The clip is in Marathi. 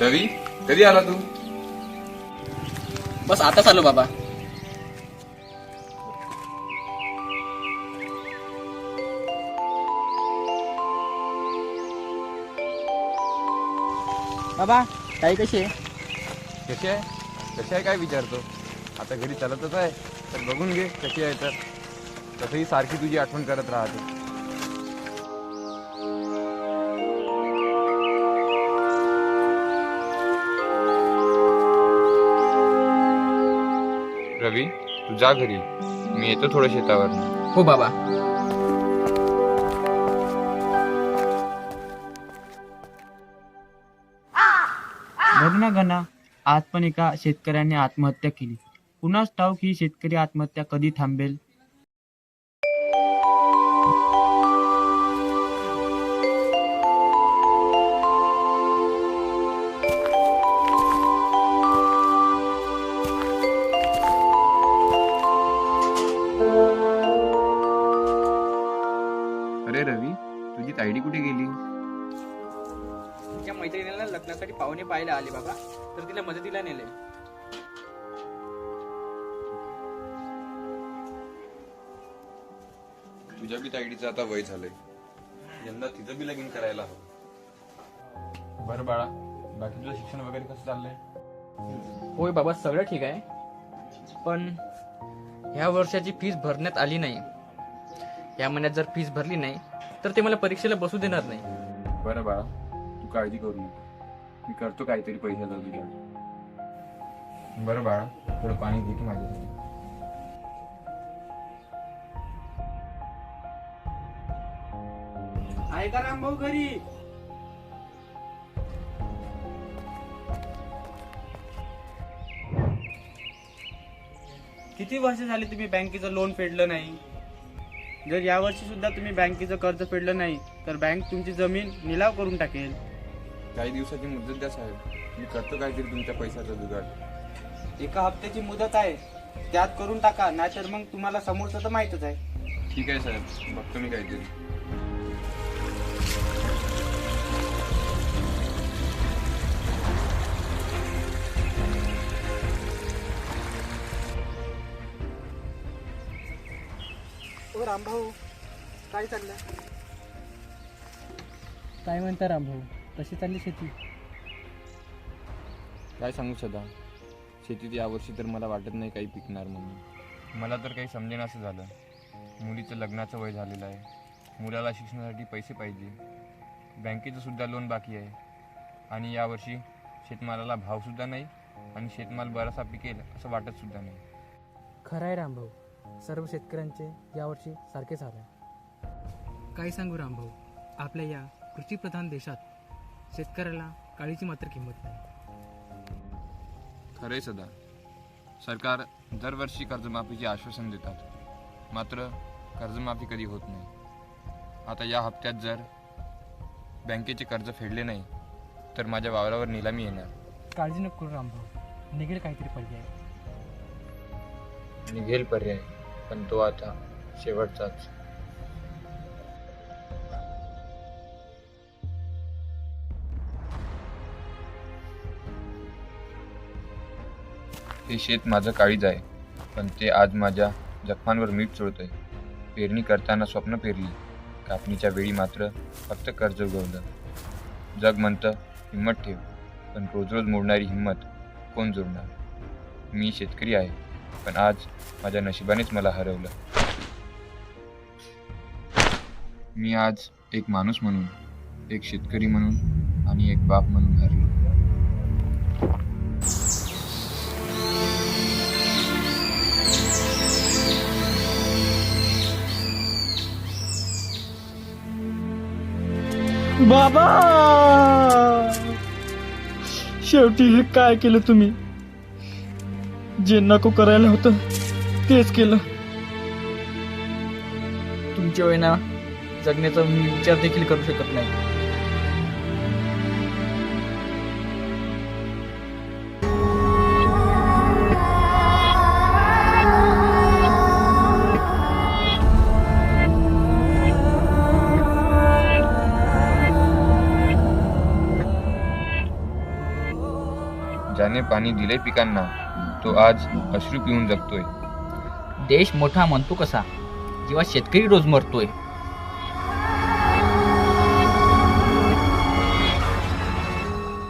रवी, कधी आला तू? बस आताच आलो बाबा. बाबा ताई कशी आहे? कशी आहे? कशी आहे काय विचारतो? आता घरी चालतच आहे तर बघून घे कशी आहे. तर तसंही सारखी तुझी आठवण करत राहते. रवी, तू जा घरी, मी येतो थोडं शेतावर. हो बाबा. बघ ना गणा, आज पण एका शेतकऱ्याने आत्महत्या केली. कुणास ठाऊक ही शेतकरी आत्महत्या कधी थांबेल. अरे रवी, तुझी तायडी कुठे गेली? तिच्या मैत्रिणीला लग्नासाठी पाहुणे पाहायला आले बाबा, तर तिला मदतीला नेले. तुझ्या बी तायडीचं आता वय झालंय, यंदा तिचं बी लगीन करायला हवं. बरं बाळा, बाकी तुझं शिक्षण वगैरे कसं चाललंय? होय बाबा, सगळं ठीक आहे, पण ह्या वर्षाची फीस भरण्यात आली नाही. या महिन्यात जर फीस भरली नाही तर ते मला परीक्षेला बसू देणार नाही. बरं बाळा, तू काळजी करू नको, मी करतो काहीतरी पैशाचा तुझ्या. बरं बाळा, थोडं पाणी घे की माझ्यासाठी. आहे का रामभाऊ घरी? किती वर्ष झाली तुम्ही बँकेचं लोन फेडलं नाही? जर यावर्षी सुद्धा तुम्ही बँकेचं कर्ज फेडलं नाही तर बँक तुमची जमीन निलाव करून टाकेल. काही दिवसाची मुदत द्या साहेब, मी करतो काहीतरी तुमच्या पैशाचा जुगाड. एका हप्त्याची मुदत आहे, त्यात करून टाका, नाहीतर मग तुम्हाला समोरचं तर माहीतच आहे. ठीक आहे साहेब, बघतो मी काहीतरी. ओ रामभाऊ, काय चाललं? काय म्हणता रामभाऊ, कशी चालली शेती? काय सांगू सदा, शेतीत यावर्षी तर मला वाटत नाही काही पिकणार म्हणून. मला तर काही समजेन असं झालं. मुलीचं लग्नाचं वय झालेलं आहे, मुलाला शिक्षणासाठी पैसे पाहिजे, बँकेचं सुद्धा लोन बाकी आहे, आणि यावर्षी शेतमालाला भावसुद्धा नाही आणि शेतमाल बराचसा पिकेल असं वाटत सुद्धा नाही. खरं आहे रामभाऊ, सर्व शेतकऱ्यांचे यावर्षी सारखेच हाल आहे. काय सांगू रामभाऊ, आपल्या या कृषीप्रधान देशात शेतकऱ्याला काळीची मात्र किंमत नाही. खरे सदा, सरकार दरवर्षी कर्जमाफीचे आश्वासन देतात, मात्र कर्जमाफी कधी होत नाही. आता या हप्त्यात जर बँकेचे कर्ज फेडले नाही तर माझ्या वावरावर निलामी येणार. काळजी नको करू रामभाऊ, निघेल काहीतरी पर्याय. निघेल पर्याय, पण तो आता शेवटचाच. हे शेत माझं काळीज आहे, पण ते आज माझ्या जखमांवर मीठ चोळतंय. पेरणी करताना स्वप्न पेरली, कापणीच्या वेळी मात्र फक्त कर्ज उगवलं. जग म्हणतं हिंमत ठेव, पण रोज रोज मोडणारी हिंमत कोण जोडणार? मी शेतकरी आहे, पण आज माझ्या नशिबानेच मला हरवलं. मी आज एक माणूस म्हणून, एक शेतकरी म्हणून आणि एक बाप म्हणून हरलो. बाबा, शेवटी हे काय केलं तुम्ही? जे नको करायला होतं तेच केलं. तुमच्या वेळेला जगण्याचा मी विचार देखील करू शकत नाही. ज्याने पाणी दिले पिकांना तो आज अश्रू पिऊन जगतोय. देश मोठा म्हणतो कसा जेव्हा शेतकरी रोज मरतोय.